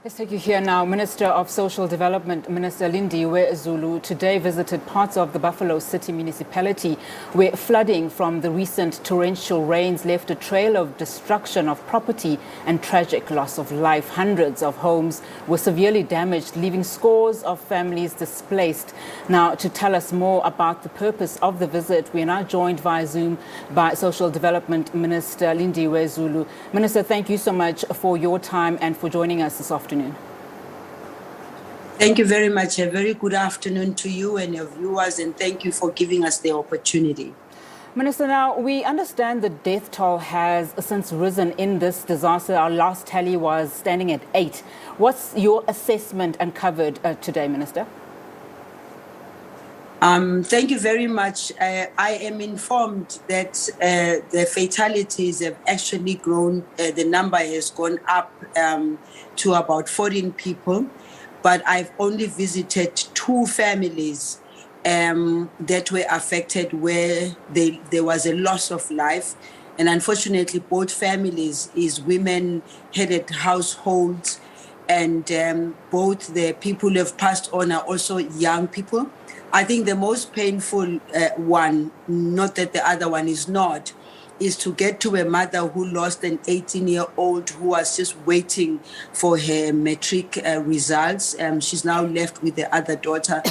Let's take you here now. Minister of Social Development, Minister Lindiwe Zulu, today visited parts of the Buffalo City Municipality where flooding from the recent torrential rains left a trail of destruction of property and tragic loss of life. Hundreds of homes were severely damaged, leaving scores of families displaced. Now, to tell us more about the purpose of the visit, we are now joined via Zoom by Social Development Minister Lindiwe Zulu. Minister, thank you so much for your time and for joining us this afternoon. Thank you very much. A very good afternoon to you and your viewers, and thank you for giving us the opportunity. Minister, now we understand the death toll has since risen in this disaster. Our last tally was standing at 8. What's your assessment uncovered today, Minister? Thank you very much. I am informed that the fatalities have actually grown. The number has gone up to about 14 people. But I've only visited 2 families that were affected where there was a loss of life. And unfortunately, both families is women-headed households, and both the people who have passed on are also young people. I think the most painful one, not that the other one is not, is to get to a mother who lost an 18-year-old who was just waiting for her matric results. She's now left with the other daughter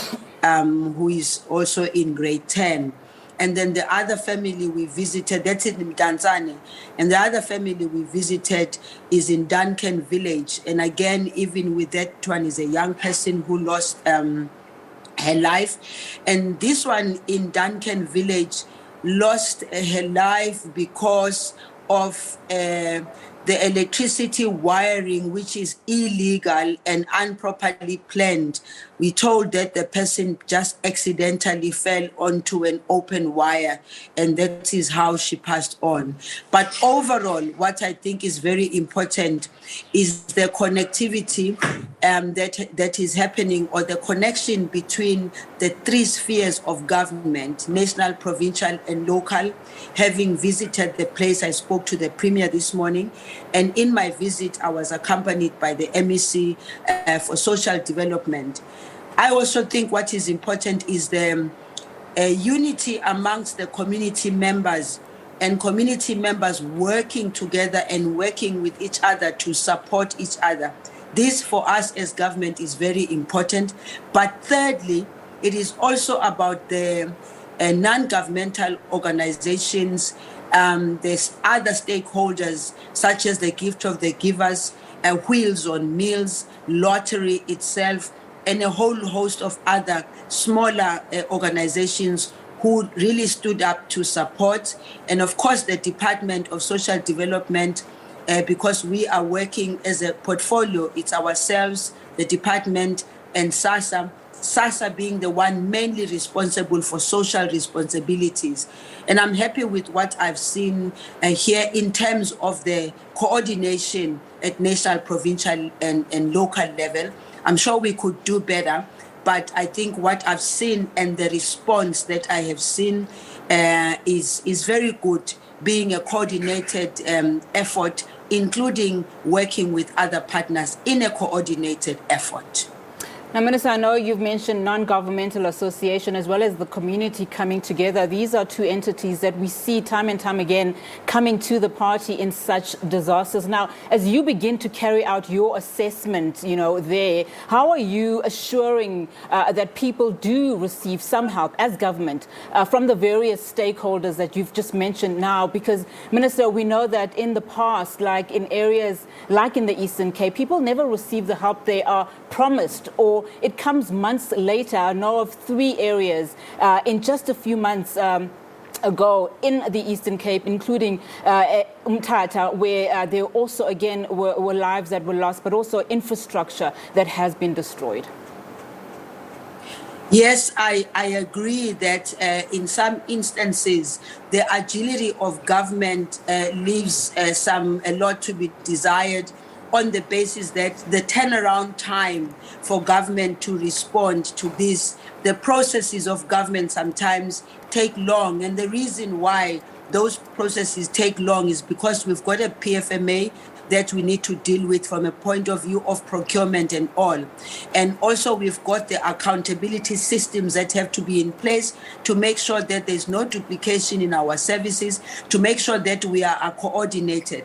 who is also in grade 10. And then the other family we visited, that's in Tanzania, and the other family we visited is in Duncan village. And again, even with that one is a young person who lost her life. And this one in Duncan village lost her life because of the electricity wiring, which is illegal and improperly planned. We told that the person just accidentally fell onto an open wire, and that is how she passed on. But overall, what I think is very important is the connectivity that is happening, or the connection between the 3 spheres of government, national, provincial, and local. Having visited the place, I spoke to the Premier this morning, and in my visit, I was accompanied by the MEC for Social Development. I also think what is important is the unity amongst the community members, and community members working together and working with each other to support each other. This for us as government is very important. But thirdly, it is also about the non-governmental organizations. There's other stakeholders such as the Gift of the Givers, Wheels on Meals, Lottery itself, and a whole host of other smaller organizations who really stood up to support. And of course, the Department of Social Development, because we are working as a portfolio. It's ourselves, the department, and SASA. SASA being the one mainly responsible for social responsibilities. And I'm happy with what I've seen here in terms of the coordination at national, provincial, and local level. I'm sure we could do better, but I think what I've seen and the response that I have seen is very good, being a coordinated effort, including working with other partners in a coordinated effort. Now, Minister, I know you've mentioned non-governmental association as well as the community coming together. These are 2 entities that we see time and time again coming to the party in such disasters. Now, as you begin to carry out your assessment, there, how are you assuring that people do receive some help as government from the various stakeholders that you've just mentioned now? Because, Minister, we know that in the past, like in areas like in the Eastern Cape, people never receive the help they are promised, or it comes months later. I know of 3 areas in just a few months ago in the Eastern Cape, including Umtata, where there also again were lives that were lost, but also infrastructure that has been destroyed. Yes, I agree that in some instances, the agility of government leaves a lot to be desired, on the basis that the turnaround time for government to respond to this, the processes of government sometimes take long. And the reason why those processes take long is because we've got a PFMA, that we need to deal with from a point of view of procurement and all. And also we've got the accountability systems that have to be in place to make sure that there's no duplication in our services, to make sure that we are coordinated.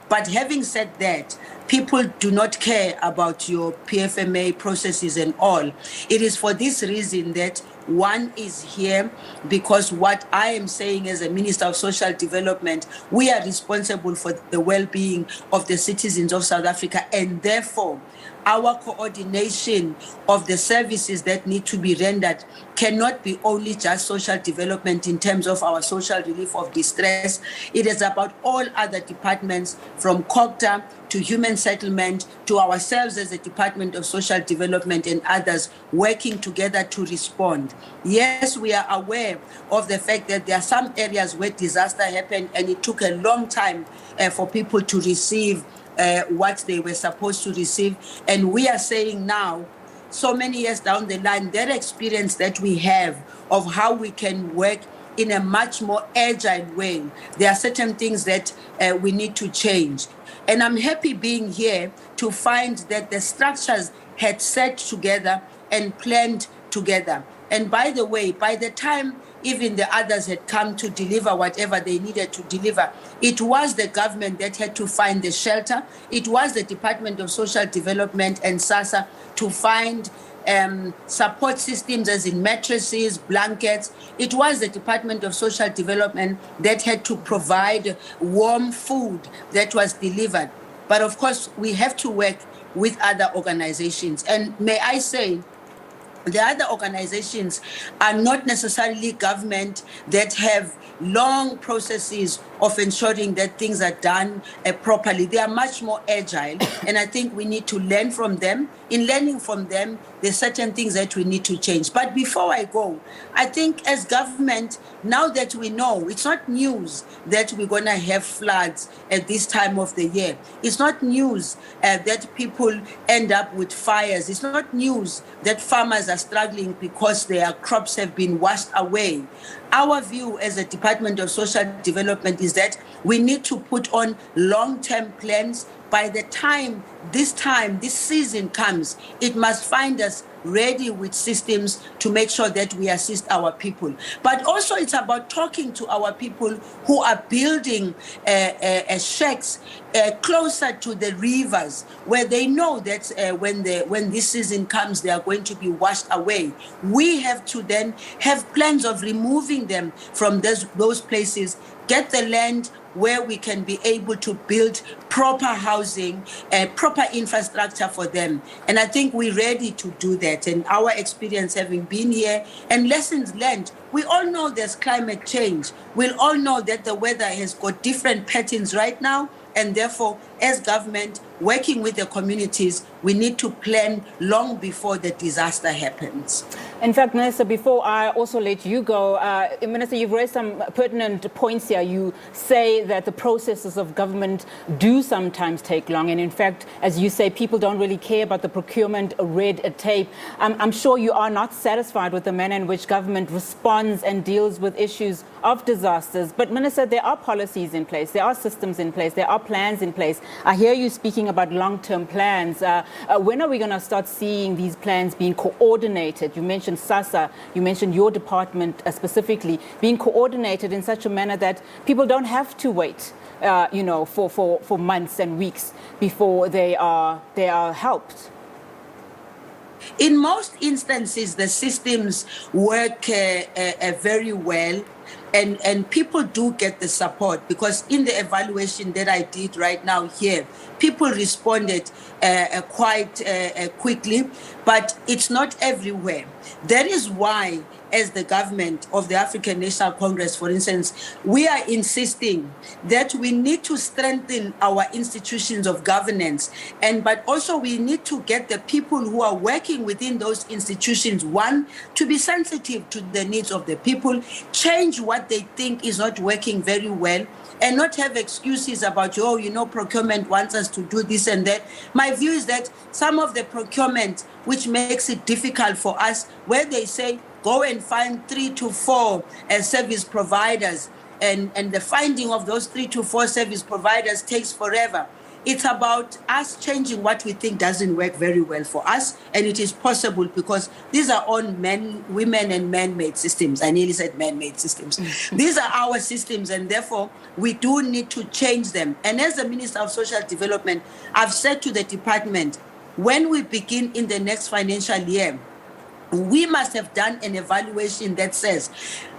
But having said that, people do not care about your PFMA processes and all. It is for this reason that one is here, because what I am saying as a Minister of Social Development, we are responsible for the well-being of the citizens of South Africa, and therefore our coordination of the services that need to be rendered cannot be only just social development in terms of our social relief of distress. It is about all other departments, from COGTA to human settlement to ourselves as a Department of Social Development and others, working together to respond. Yes, we are aware of the fact that there are some areas where disaster happened and it took a long time for people to receive what they were supposed to receive. And we are saying now, so many years down the line, that experience that we have of how we can work in a much more agile way, there are certain things that we need to change. And I'm happy being here to find that the structures had set together and planned together. And by the way, by the time even the others had come to deliver whatever they needed to deliver, it was the government that had to find the shelter. It was the Department of Social Development and SASSA to find support systems, as in mattresses, blankets. It was the Department of Social Development that had to provide warm food that was delivered. But of course, we have to work with other organizations. And may I say, the other organizations are not necessarily government that have long processes of ensuring that things are done properly. They are much more agile, and I think we need to learn from them. In learning from them, there's certain things that we need to change. But before I go, I think as government, now that we know, it's not news that we're going to have floods at this time of the year. It's not news that people end up with fires. It's not news that farmers are struggling because their crops have been washed away. Our view as a Department of Social Development is that we need to put on long-term plans. By the time this season comes, it must find us ready with systems to make sure that we assist our people. But also it's about talking to our people who are building shacks closer to the rivers, where they know that when this season comes, they are going to be washed away. We have to then have plans of removing them from those places, get the land where we can be able to build proper housing, proper infrastructure for them. And I think we're ready to do that. And our experience having been here and lessons learned, we all know there's climate change. We all know that the weather has got different patterns right now. And therefore, as government, working with the communities, we need to plan long before the disaster happens. In fact, Minister, before I also let you go, Minister, you've raised some pertinent points here. You say that the processes of government do sometimes take long. And in fact, as you say, people don't really care about the procurement red tape. I'm sure you are not satisfied with the manner in which government responds and deals with issues of disasters. But Minister, there are policies in place, there are systems in place, there are plans in place. I hear you speaking about long-term plans. When are we going to start seeing these plans being coordinated? You mentioned SASSA, you mentioned your department specifically, being coordinated in such a manner that people don't have to wait, for months and weeks before they are helped. In most instances, the systems work very well. And people do get the support, because in the evaluation that I did right now here, people responded quite quickly, but it's not everywhere. That is why, as the government of the African National Congress, for instance, we are insisting that we need to strengthen our institutions of governance, but also we need to get the people who are working within those institutions, one, to be sensitive to the needs of the people, change what they think is not working very well, and not have excuses about, procurement wants us to do this and that. My view is that some of the procurement, which makes it difficult for us, where they say, go and find 3 to 4 service providers, and the finding of those 3 to 4 service providers takes forever. It's about us changing what we think doesn't work very well for us, and it is possible because these are all men, women, and man-made systems. I nearly said man-made systems. These are our systems, and therefore we do need to change them. And as the Minister of Social Development, I've said to the department, when we begin in the next financial year, we must have done an evaluation that says,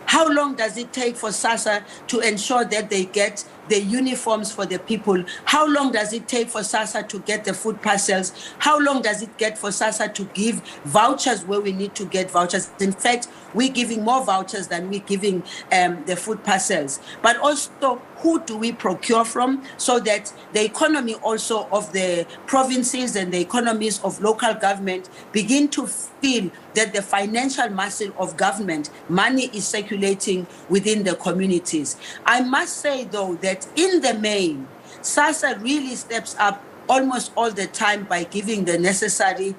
how long does it take for SASSA to ensure that they get the uniforms for the people? How long does it take for SASSA to get the food parcels? How long does it get for SASSA to give vouchers where we need to get vouchers? In fact, we're giving more vouchers than we're giving the food parcels. But also, who do we procure from so that the economy also of the provinces and the economies of local government begin to feel that the financial muscle of government, money is circulating within the communities. I must say, though, that in the main, SASSA really steps up almost all the time by giving the necessary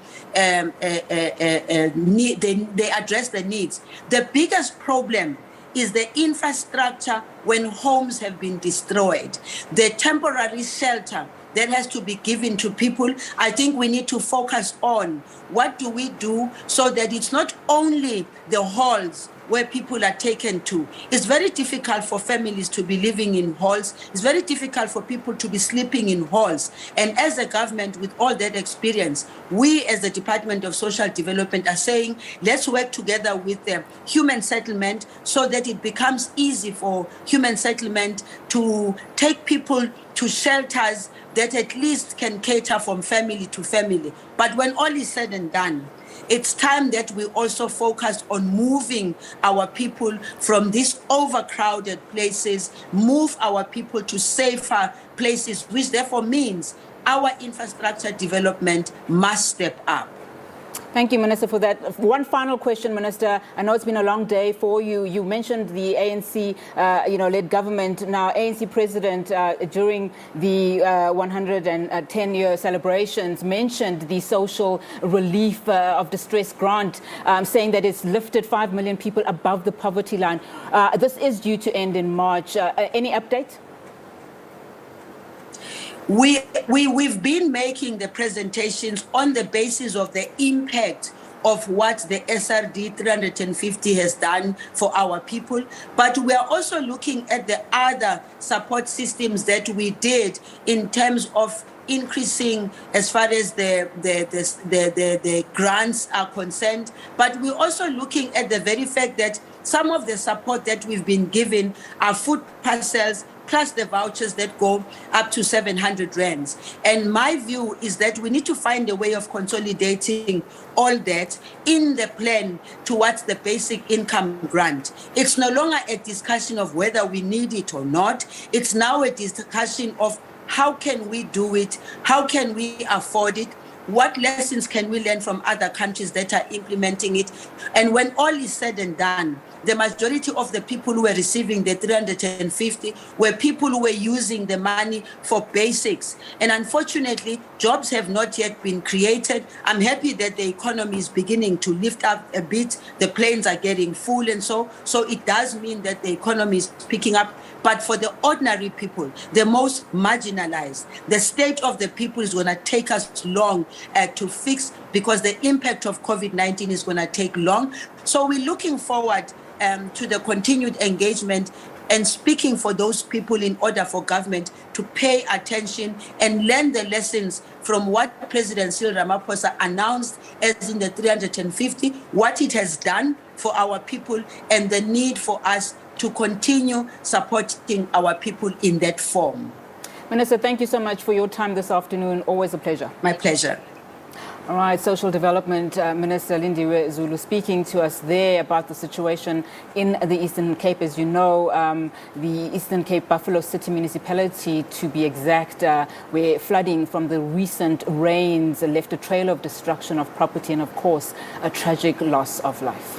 need. They address the needs. The biggest problem is the infrastructure when homes have been destroyed, the temporary shelter that has to be given to people. I think we need to focus on what do we do so that it's not only the halls where people are taken to. It's very difficult for families to be living in halls. It's very difficult for people to be sleeping in halls. And as a government with all that experience, we as the Department of Social Development are saying, let's work together with the human settlement so that it becomes easy for human settlement to take people to shelters that at least can cater from family to family. But when all is said and done, it's time that we also focus on moving our people from these overcrowded places, move our people to safer places, which therefore means our infrastructure development must step up. Thank you, Minister, for that. One final question, Minister. I know it's been a long day for you. You mentioned the ANC, led government. Now, ANC President, during the 110-year celebrations, mentioned the social relief of distress grant, saying that it's lifted 5 million people above the poverty line. This is due to end in March. Any update? We've been making the presentations on the basis of the impact of what the SRD 350 has done for our people, but we are also looking at the other support systems that we did in terms of increasing as far as the grants are concerned. But we're also looking at the very fact that some of the support that we've been given are food parcels, plus the vouchers that go up to 700 rands. And my view is that we need to find a way of consolidating all that in the plan towards the basic income grant. It's no longer a discussion of whether we need it or not. It's now a discussion of how can we do it? How can we afford it? What lessons can we learn from other countries that are implementing it? And when all is said and done, the majority of the people who were receiving the 350 were people who were using the money for basics. And unfortunately, jobs have not yet been created. I'm happy that the economy is beginning to lift up a bit. The planes are getting full and so it does mean that the economy is picking up. But for the ordinary people, the most marginalized, the state of the people is going to take us long to fix because the impact of COVID-19 is going to take long. So we're looking forward to the continued engagement and speaking for those people in order for government to pay attention and learn the lessons from what President Cyril Ramaphosa announced as in the 350, what it has done for our people and the need for us to continue supporting our people in that form. Minister, thank you so much for your time this afternoon. Always a pleasure. My pleasure. All right, Social Development Minister Lindiwe Zulu speaking to us there about the situation in the Eastern Cape. As you know, the Eastern Cape Buffalo City Municipality, to be exact, where flooding from the recent rains left a trail of destruction of property and, of course, a tragic loss of life.